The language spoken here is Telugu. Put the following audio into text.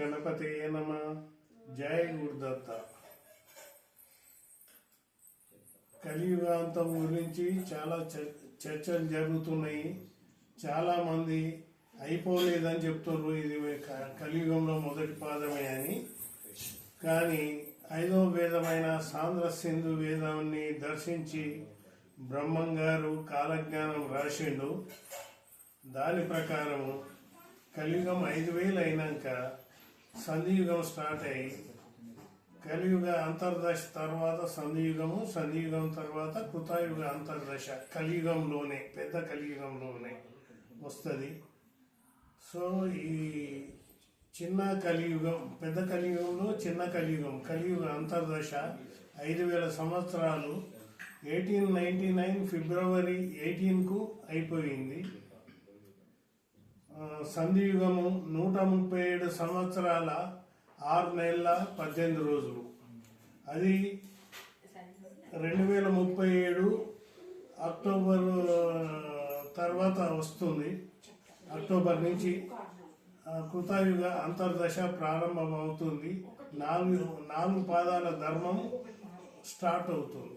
గణపతయే నమః. జై గురుదత్త. కలియుగాంతం గురించి చాలా చర్చలు జరుగుతున్నాయి. చాలామంది అయిపోలేదని చెప్తున్నారు, ఇది కలియుగంలో మొదటి పాదమే అని. కానీ 5వ వేదమైన సాంద్ర సింధు వేదాన్ని దర్శించి బ్రహ్మం గారు కాలజ్ఞానం రాసిండు. దాని ప్రకారము కలియుగం 5000 అయినాక సంధియుగం స్టార్ట్ అయ్యి కలియుగ అంతర్దశ తర్వాత సంధియుగము, సంధియుగం తర్వాత కృతాయుగ అంతర్దశ కలియుగంలోనే, పెద్ద కలియుగంలోనే వస్తుంది. సో ఈ చిన్న కలియుగం, పెద్ద కలియుగంలో చిన్న కలియుగం, కలియుగ అంతర్దశ 5000 సంవత్సరాలు 1899 ఫిబ్రవరి 18కు అయిపోయింది. సంధియుగము 137 సంవత్సరాల 6 నెలల 18 రోజులు. అది 2037 అక్టోబర్ తర్వాత వస్తుంది. అక్టోబర్ నుంచి కృతయుగ అంతర్దశ ప్రారంభమవుతుంది. 4 పాదాల ధర్మం స్టార్ట్ అవుతుంది.